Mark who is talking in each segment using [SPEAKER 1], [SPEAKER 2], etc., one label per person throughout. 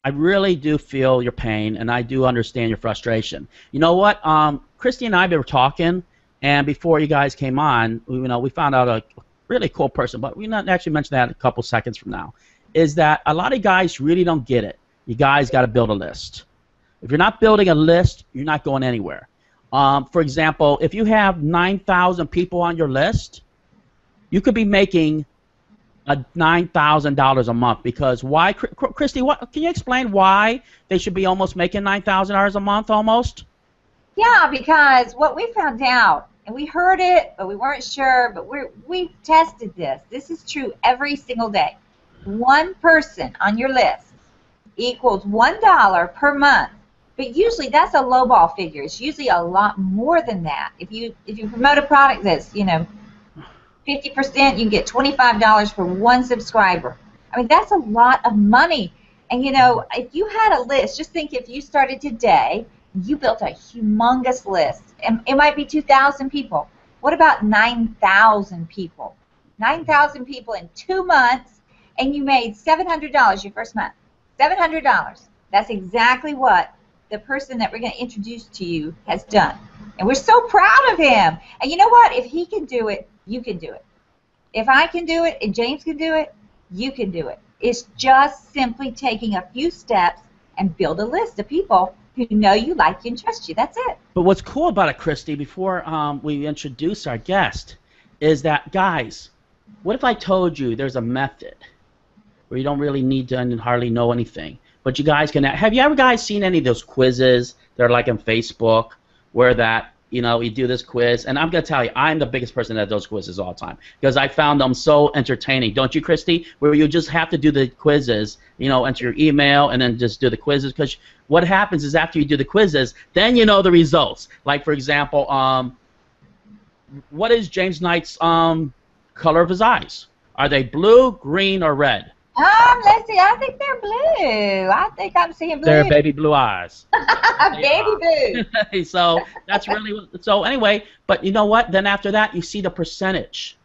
[SPEAKER 1] I really do feel your pain, and I do understand your frustration. You know what? Kristie and I were talking, and before you guys came on, we found out a really cool person, but we're not actually mention that a couple seconds from now. Is that a lot of guys really don't get it? You guys got to build a list. If you're not building a list, you're not going anywhere. For example, if you have 9,000 people on your list, you could be making $9,000 a month, because why, Kristie? What can you explain why they should be almost making $9,000 a month almost?
[SPEAKER 2] Yeah, because what we found out, and we heard it, but we weren't sure, but we tested this. This is true every single day. One person on your list equals $1 per month, but usually that's a lowball figure. It's usually a lot more than that. If you promote a product that's 50%, you can get $25 for one subscriber. I mean, that's a lot of money. And if you had a list, just think if you started today, you built a humongous list. And it might be 2,000 people. What about 9,000 people? 9,000 people in 2 months, and you made $700 your first month. $700. That's exactly what the person that we're going to introduce to you has done. And we're so proud of him. And you know what? If he can do it, you can do it. If I can do it and James can do it, you can do it. It's just simply taking a few steps and build a list of people who know you, like you, and trust you. That's it.
[SPEAKER 1] But what's cool about it, Kristie, before we introduce our guest, is that, guys, what if I told you there's a method where you don't really need to hardly know anything, but you guys can. Have you ever guys seen any of those quizzes that are like on Facebook where that you do this quiz? And I'm going to tell you, I'm the biggest person that does quizzes all the time because I found them so entertaining. Don't you, Kristie? Where you just have to do the quizzes, enter your email and then just do the quizzes, because what happens is after you do the quizzes, then you know the results. Like, for example, what is James Knight's color of his eyes? Are they blue, green, or red?
[SPEAKER 2] Let's see. I think they're blue. I think I'm seeing blue.
[SPEAKER 1] They're baby blue eyes.
[SPEAKER 2] Baby blue.
[SPEAKER 1] So that's really so. Anyway, but you know what? Then after that, you see the percentage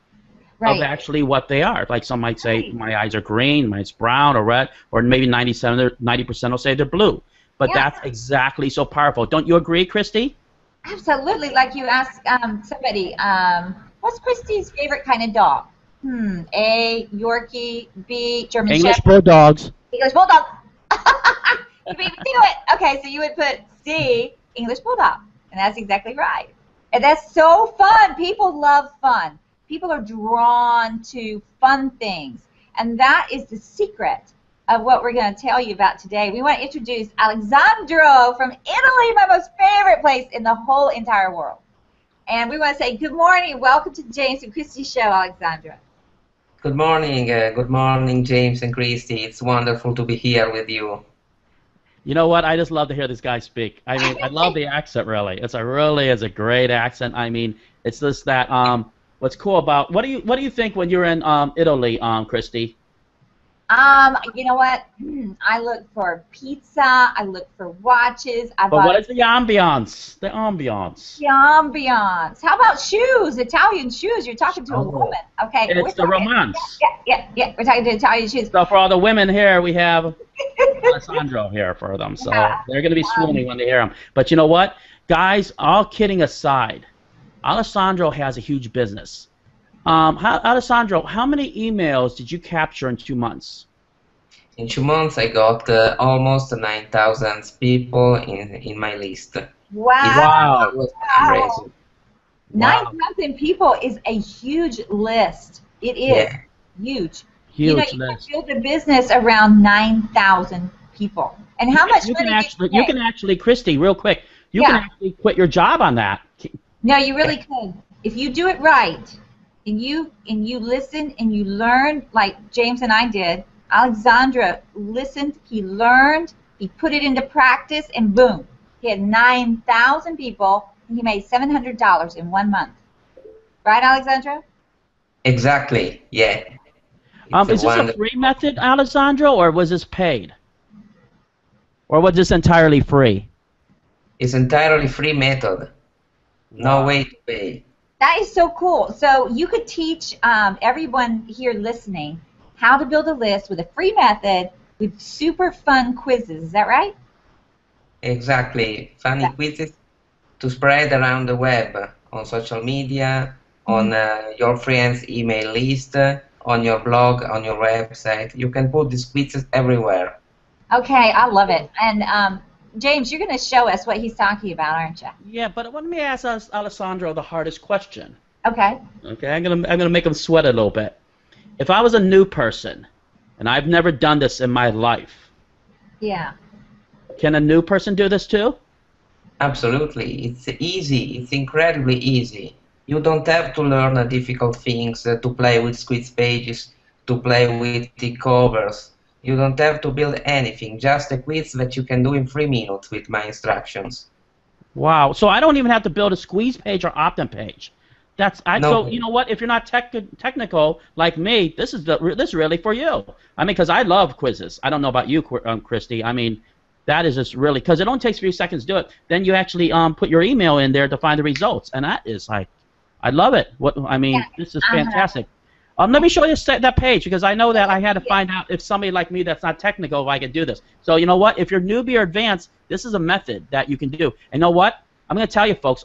[SPEAKER 1] of actually what they are. Like some might say, my eyes are green, mine's brown or red, or maybe 90% will say they're blue. But that's exactly so powerful. Don't you agree, Kristie?
[SPEAKER 2] Absolutely. Like you asked somebody, what's Kristie's favorite kind of dog? A, Yorkie, B, German Shepherd.
[SPEAKER 1] English Bulldogs.
[SPEAKER 2] English Bulldog. You beat me to it. Okay, so you would put C, English Bulldog. And that's exactly right. And that's so fun. People love fun. People are drawn to fun things. And that is the secret of what we're going to tell you about today. We want to introduce Alessandro from Italy, my most favorite place in the whole entire world. And we want to say good morning and welcome to the James and Kristie Show, Alessandro.
[SPEAKER 3] Good morning, James and Kristie. It's wonderful to be here with you.
[SPEAKER 1] You know what? I just love to hear this guy speak. I mean, I love the accent. Really, it's a great accent. I mean, it's just that. What's cool about what do you think when you're in Italy, Kristie?
[SPEAKER 2] You know what? I look for pizza. I look for watches.
[SPEAKER 1] But what is the ambiance? The ambiance.
[SPEAKER 2] The ambiance. How about shoes? Italian shoes. You're talking to a woman. Okay.
[SPEAKER 1] It's the romance.
[SPEAKER 2] Yeah. We're talking to Italian shoes.
[SPEAKER 1] So for all the women here, we have Alessandro here for them. So they're going to be swooning when they hear him. But you know what? Guys, all kidding aside, Alessandro has a huge business. Alessandro, how many emails did you capture in 2 months?
[SPEAKER 3] In 2 months, I got almost 9,000 people in my list.
[SPEAKER 2] Wow.
[SPEAKER 3] It was crazy.
[SPEAKER 2] 9,000 people is a huge list. It is huge.
[SPEAKER 1] Huge
[SPEAKER 2] list. You can build a business around 9,000 people. And how much money
[SPEAKER 1] you can actually, Kristie, real quick, you can actually quit your job on that.
[SPEAKER 2] No, you really could. If you do it right, and you listen and you learn like James and I did. Alessandro listened, he learned, he put it into practice, and boom, he had 9,000 people, and he made $700 in 1 month. Right, Alessandro?
[SPEAKER 3] Exactly. Yeah.
[SPEAKER 1] Is this a free method, Alessandro, or was this paid? Or was this entirely free?
[SPEAKER 3] It's entirely free method. No way to pay.
[SPEAKER 2] That is so cool. So you could teach everyone here listening how to build a list with a free method with super fun quizzes. Is that right?
[SPEAKER 3] Exactly. Funny
[SPEAKER 2] Yeah.
[SPEAKER 3] quizzes to spread around the web, on social media,
[SPEAKER 2] Mhm.
[SPEAKER 3] on your friends' email list, on your blog, on your website. You can put these quizzes everywhere.
[SPEAKER 2] Okay, I love it. And James, you're going to show us what he's talking about, aren't you?
[SPEAKER 1] Yeah, but let me ask Alessandro the hardest question.
[SPEAKER 2] Okay.
[SPEAKER 1] Okay, I'm gonna make him sweat a little bit. If I was a new person, and I've never done this in my life,
[SPEAKER 2] Yeah.
[SPEAKER 1] can a new person do this too?
[SPEAKER 3] Absolutely. It's easy. It's incredibly easy. You don't have to learn difficult things to play with squeeze pages, to play with the covers. You don't have to build anything, just a quiz that you can do in 3 minutes with my instructions.
[SPEAKER 1] Wow. So I don't even have to build a squeeze page or opt-in page. So
[SPEAKER 3] No,
[SPEAKER 1] you know what? If you're not technical like me, this is really for you. I mean, because I love quizzes. I don't know about you, Kristie. I mean, that is just really because it only takes a few seconds to do it. Then you actually put your email in there to find the results, and that is like, I love it. What I
[SPEAKER 2] Yeah.
[SPEAKER 1] mean, this is fantastic. Let me show you that page because I know that I had to
[SPEAKER 2] Yeah.
[SPEAKER 1] find out if somebody like me that's not technical if I could do this. So you know what? If you're newbie or advanced, this is a method that you can do. And you know what? I'm going to tell you, folks.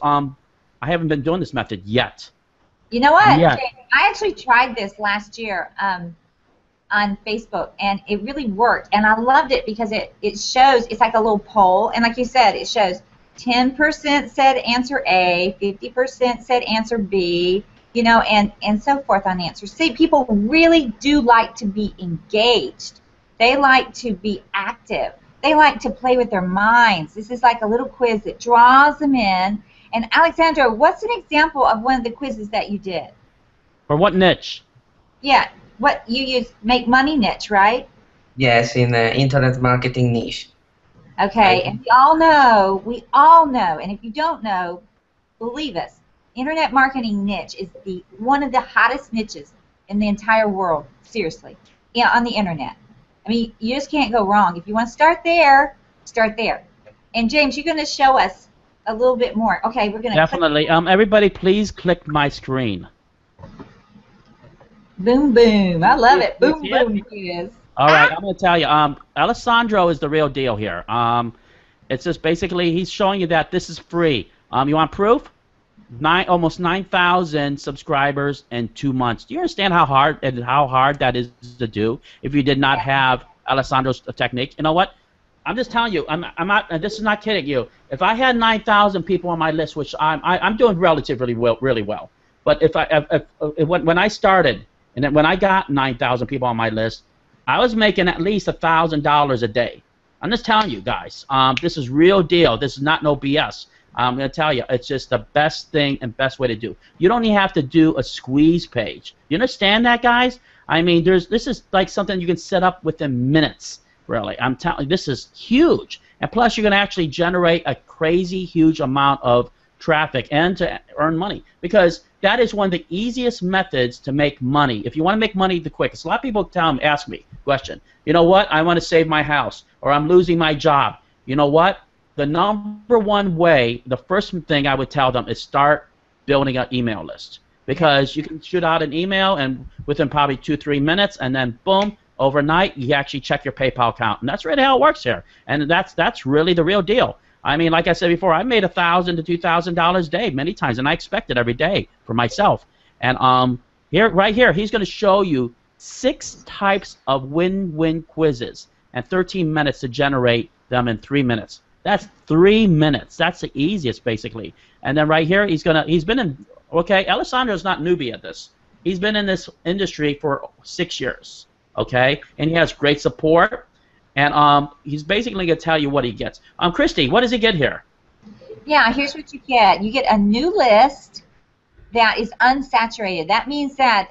[SPEAKER 1] I haven't been doing this method yet.
[SPEAKER 2] You know what,
[SPEAKER 1] Yet.
[SPEAKER 2] James? I actually tried this last year on Facebook, and it really worked. And I loved it because it shows, it's like a little poll. And like you said, it shows 10% said answer A, 50% said answer B, you know, and so forth on answer C. People really do like to be engaged. They like to be active. They like to play with their minds. This is like a little quiz that draws them in. And Alexandra, what's an example of one of the quizzes that you did?
[SPEAKER 1] For what niche?
[SPEAKER 2] Yeah, what you use, make money niche, right?
[SPEAKER 3] yes, in internet marketing niche.
[SPEAKER 2] Okay, and we all know, and if you don't know, believe us, internet marketing niche is one of the hottest niches in the entire world, seriously, yeah, on the internet. I mean, you just can't go wrong. If you want to start there, start there. And James, you're going to show us a little bit more. Okay, we're going to
[SPEAKER 1] Definitely. Everybody, please click my screen.
[SPEAKER 2] boom, boom. I love it.
[SPEAKER 1] You
[SPEAKER 2] Boom,
[SPEAKER 1] see it?
[SPEAKER 2] boom, quiz.
[SPEAKER 1] All right, I'm going to tell you. Alessandro is the real deal here. It's just basically he's showing you that this is free. You want proof? Almost 9,000 subscribers in 2 months. Do you understand how hard that is to do if you did not have Alessandro's technique? You know what? I'm just telling you. I'm not. This is not kidding you. If I had 9,000 people on my list, which I'm doing relatively well, really well. But when I started and then when I got 9,000 people on my list, I was making at least $1,000 a day. I'm just telling you guys. This is real deal. This is not no BS. I'm going to tell you, it's just the best thing and best way to do. You don't even have to do a squeeze page. You understand that, guys? I mean, this is like something you can set up within minutes, really. I'm telling you, this is huge. And plus, you're going to actually generate a crazy huge amount of traffic and to earn money because that is one of the easiest methods to make money. If you want to make money the quickest, a lot of people ask me, question, you know what, I want to save my house or I'm losing my job. You know what? The number one way, the first thing I would tell them is start building an email list because you can shoot out an email and within probably 2-3 minutes and then boom, overnight you actually check your PayPal account and that's really how it works here and that's really the real deal. I mean, like I said before, I made $1,000 to $2,000 a day many times and I expect it every day for myself. And right here, he's going to show you 6 types of win-win quizzes and 13 minutes to generate them in 3 minutes. That's 3 minutes. That's the easiest, basically. And then right here, he's been in. Okay, Alessandro's not newbie at this. He's been in this industry for 6 years. Okay, and he has great support. And he's basically gonna tell you what he gets. Kristie, what does he get here?
[SPEAKER 2] Yeah, here's what you get. You get a new list that is unsaturated. That means that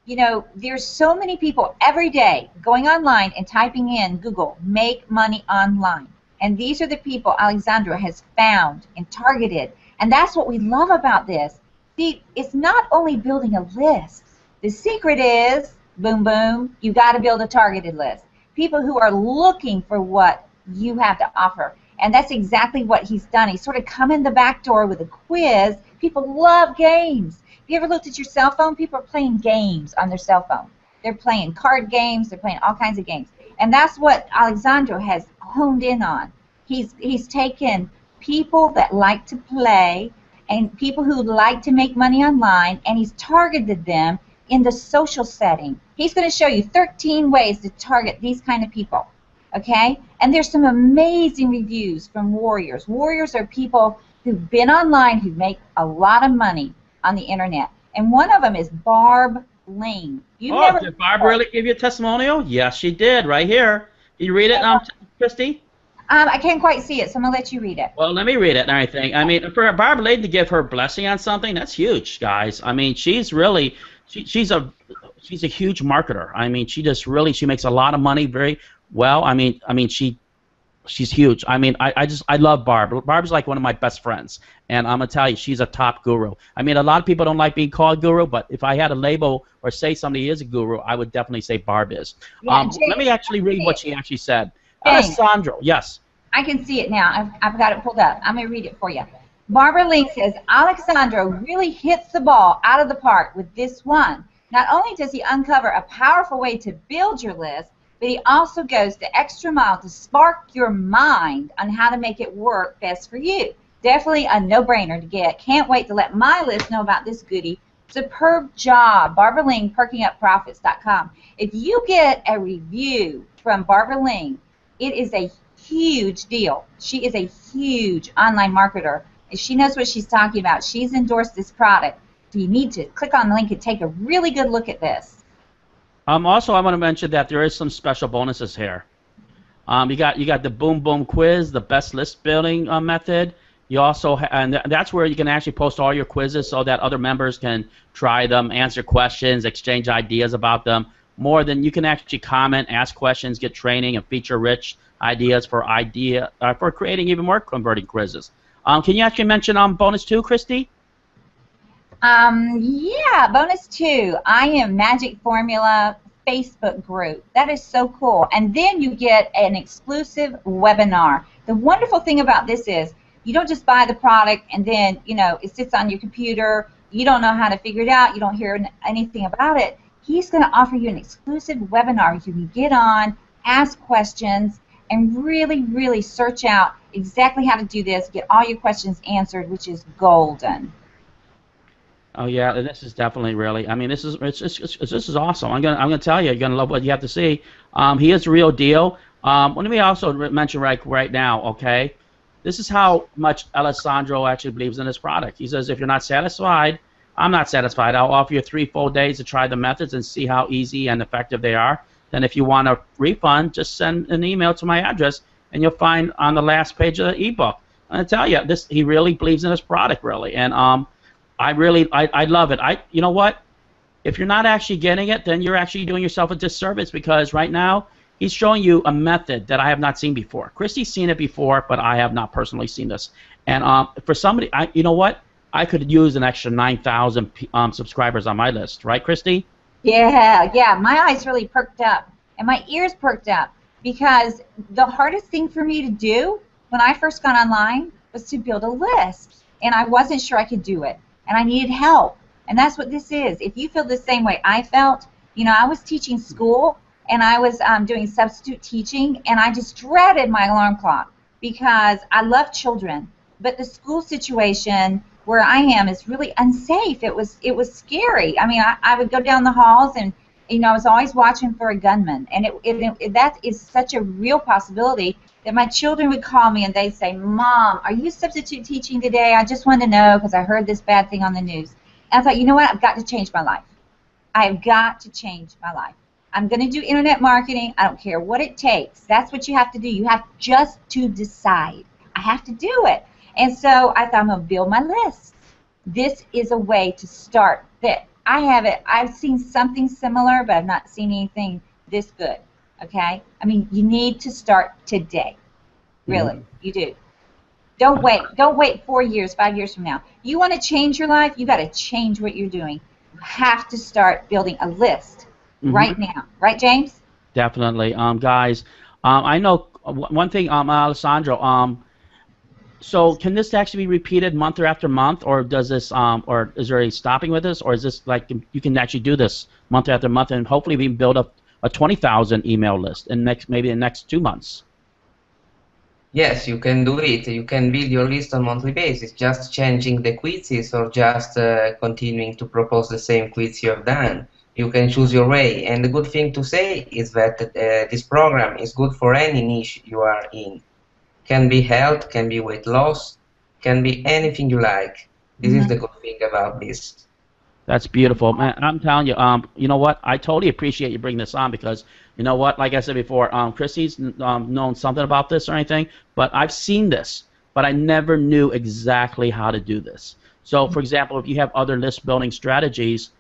[SPEAKER 2] you know, there's so many people every day going online and typing in Google, make money online. And these are the people Alessandro has found and targeted. And that's what we love about this. See, it's not only building a list. The secret is, boom, boom, you got to build a targeted list. People who are looking for what you have to offer. And that's exactly what he's done. He's sort of come in the back door with a quiz. People love games. Have you ever looked at your cell phone? People are playing games on their cell phone. They're playing card games. They're playing all kinds of games. And that's what Alessandro has honed in on. He's taken people that like to play and people who like to make money online, and he's targeted them in the social setting. He's going to show you 13 ways to target these kind of people. Okay? And there's some amazing reviews from warriors. Warriors are people who've been online who make a lot of money on the internet. And one of them is Barb Ling.
[SPEAKER 1] Did Barb really give you a testimonial? Yes, she did, right here. Can you read it, Kristie?
[SPEAKER 2] I can't quite see it, so I'm going to let you read it.
[SPEAKER 1] Well, let me read it and everything. I mean, for Barb Ling to give her blessing on something, that's huge, guys. I mean, she's really, she's a huge marketer. I mean, she makes a lot of money very well. I mean, she's huge. I mean, I love Barb. Barb's like one of my best friends, and I'm gonna tell you, she's a top guru. I mean, a lot of people don't like being called guru, but if I had a label or say somebody is a guru, I would definitely say Barb is.
[SPEAKER 2] Yeah,
[SPEAKER 1] let me actually read what she actually said. Alessandro, yes.
[SPEAKER 2] I can see it now. I've got it pulled up. I'm going to read it for you. Barbara Ling says, Alessandro really hits the ball out of the park with this one. Not only does he uncover a powerful way to build your list, but he also goes the extra mile to spark your mind on how to make it work best for you. Definitely a no-brainer to get. Can't wait to let my list know about this goodie. Superb job, Barbara Ling, perkingupprofits.com. If you get a review from Barbara Ling, it is a huge deal. She is a huge online marketer, and she knows what she's talking about. She's endorsed this product. So you need to click on the link and take a really good look at this.
[SPEAKER 1] Also, I want to mention that there is some special bonuses here. You got the Boom Boom quiz, the best list building method. You also and that's where you can actually post all your quizzes so that other members can try them, answer questions, exchange ideas about them. More than you can actually comment, ask questions, get training, and feature-rich ideas for creating even more converting quizzes. Can you actually mention bonus 2, Kristie?
[SPEAKER 2] Yeah, bonus 2. I am Magic Formula Facebook group. That is so cool. And then you get an exclusive webinar. The wonderful thing about this is you don't just buy the product and then, it sits on your computer. You don't know how to figure it out. You don't hear anything about it. He's going to offer you an exclusive webinar you can get on, ask questions, and really, really search out exactly how to do this, get all your questions answered, which is golden.
[SPEAKER 1] Oh yeah, this is definitely really. I mean, this is awesome. I'm gonna tell you, you're gonna love what you have to see. He is the real deal. Let me also mention right now, okay? This is how much Alessandro actually believes in this product. He says, if you're not satisfied, I'm not satisfied. I'll offer you 3 full days to try the methods and see how easy and effective they are. Then if you want a refund, just send an email to my address, and you'll find on the last page of the ebook. I tell you, he really believes in this product, really, and I love it. You know what? If you're not actually getting it, then you're actually doing yourself a disservice, because right now he's showing you a method that I have not seen before. Kristie's seen it before, but I have not personally seen this. And for somebody, you know what? I could use an extra 9,000 subscribers on my list, right, Kristie?
[SPEAKER 2] Yeah, my eyes really perked up, and my ears perked up, because the hardest thing for me to do when I first got online was to build a list, and I wasn't sure I could do it, and I needed help, and that's what this is. If you feel the same way I felt, I was teaching school, and I was doing substitute teaching, and I just dreaded my alarm clock because I love children, but the school situation where I am is really unsafe. It was scary. I mean, I would go down the halls, and I was always watching for a gunman, and that is such a real possibility that my children would call me and they'd say, Mom, are you substitute teaching today? I just want to know because I heard this bad thing on the news. And I thought, you know what? I've got to change my life. I have got to change my life. I'm going to do internet marketing. I don't care what it takes. That's what you have to do. You have just to decide. I have to do it. And so I thought, I'm going to build my list. This is a way to start. That I have it. I've seen something similar, but I've not seen anything this good. Okay? I mean, you need to start today. Really, you do. Don't wait. Don't wait 4 years, 5 years from now. You want to change your life, you got to change what you're doing. You have to start building a list right now. Right, James?
[SPEAKER 1] Definitely. Guys, I know one thing, Alessandro, so can this actually be repeated month after month, or does this, or is there any stopping with this, or is this like you can actually do this month after month, and hopefully we can build up a 20,000 email list in maybe the next 2 months.
[SPEAKER 3] Yes, you can do it. You can build your list on a monthly basis, just changing the quizzes or just continuing to propose the same quiz you have done. You can choose your way. And the good thing to say is that this program is good for any niche you are in. Can be health, can be weight loss, can be anything you like. This is the good thing about this.
[SPEAKER 1] That's beautiful, man. I'm telling you, you know what? I totally appreciate you bringing this on because, you know what? Like I said before, Kristie's known something about this or anything, but I've seen this, but I never knew exactly how to do this. So, for example, if you have other list building strategies,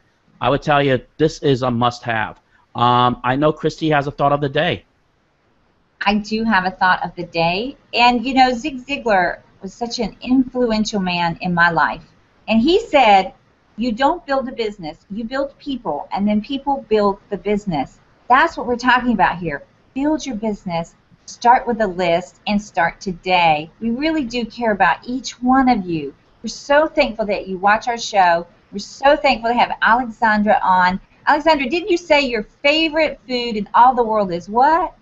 [SPEAKER 1] I would tell you this is a must-have. I know Kristie has a thought of the day.
[SPEAKER 2] I do have a thought of the day, and you know, Zig Ziglar was such an influential man in my life, and he said, you don't build a business, you build people, and then people build the business. That's what we're talking about here. Build your business, start with a list, and start today. We really do care about each one of you. We're so thankful that you watch our show. We're so thankful to have Alessandra on. Alessandra, didn't you say your favorite food in all the world is what?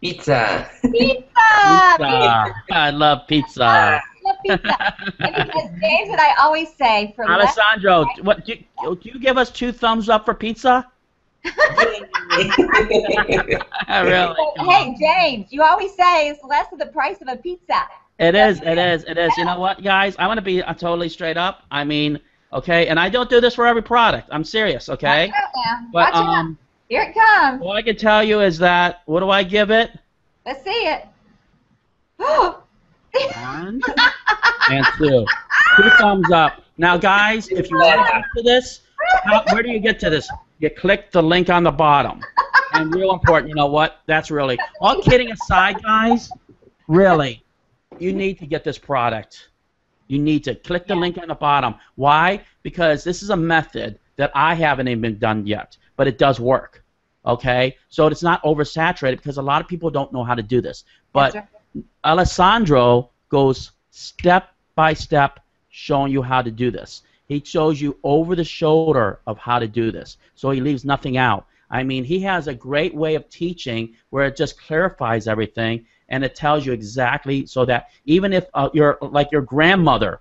[SPEAKER 3] Pizza.
[SPEAKER 2] Pizza!
[SPEAKER 1] I love pizza.
[SPEAKER 2] I love pizza. And because James and I always say, for
[SPEAKER 1] Alessandro, what do you give us 2 thumbs up for pizza? Really?
[SPEAKER 2] Hey, James, you always say it's less of the price of a pizza.
[SPEAKER 1] It is. You know what, guys? I want to be totally straight up. I mean, okay, and I don't do this for every product. I'm serious, okay?
[SPEAKER 2] Watch out now.
[SPEAKER 1] But
[SPEAKER 2] Watch out. Here it comes.
[SPEAKER 1] all I can tell you is that, what do I give it?
[SPEAKER 2] Let's see it.
[SPEAKER 1] 1 and 2. 2 thumbs up. Now, guys, if you want to get to this, where do you get to this? You click the link on the bottom. And real important, you know what? That's really, all kidding aside, guys, really, you need to get this product. You need to click the link on the bottom. Why? Because this is a method that I haven't even done yet, but it does work. Okay? So it's not oversaturated because a lot of people don't know how to do this. But Alessandro goes step by step showing you how to do this. He shows you over the shoulder of how to do this. So he leaves nothing out. I mean, he has a great way of teaching where it just clarifies everything and it tells you exactly so that even if your grandmother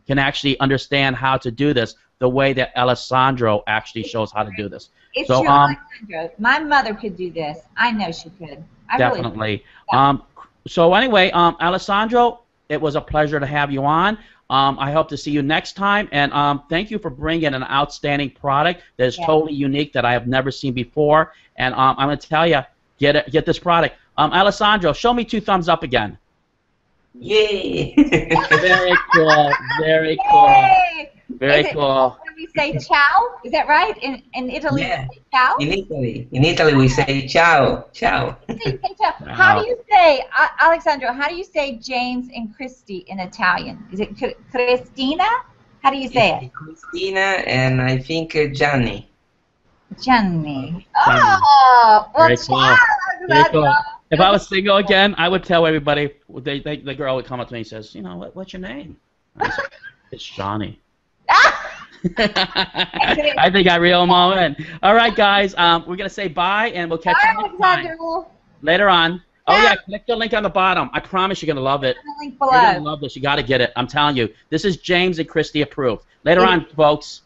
[SPEAKER 1] can actually understand how to do this the way that Alessandro actually shows how to do this.
[SPEAKER 2] It's
[SPEAKER 1] so,
[SPEAKER 2] true, Alessandro. My mother could do this. I know she could.
[SPEAKER 1] Definitely. Really so anyway, Alessandro, it was a pleasure to have you on. I hope to see you next time, and thank you for bringing an outstanding product that is totally unique that I have never seen before. And I'm going to tell you, get this product. Alessandro, show me 2 thumbs up again.
[SPEAKER 3] Yay!
[SPEAKER 1] Very cool. Very cool.
[SPEAKER 2] Yay!
[SPEAKER 1] Very cool.
[SPEAKER 2] When we say ciao, is that right? In Italy, we say ciao?
[SPEAKER 3] In Italy we say ciao. Ciao.
[SPEAKER 2] How do you say, Alessandro, how do you say James and Kristie in Italian? Is it Cristina? How do you say it?
[SPEAKER 3] Cristina and I think Gianni.
[SPEAKER 2] Gianni. Oh, well,
[SPEAKER 1] very cool. Very cool. If I was single again, I would tell everybody, the girl would come up to me and says, you know, what's your name? I said, it's Johnny. I think I reel them all in. All right, guys, we're going to say bye, and we'll catch you next time. Later on. Oh, yeah, click the link on the bottom. I promise you're going to love it.
[SPEAKER 2] The link below.
[SPEAKER 1] You're going to love this. You got to get it. I'm telling you. This is James and Kristie approved. Later on, folks.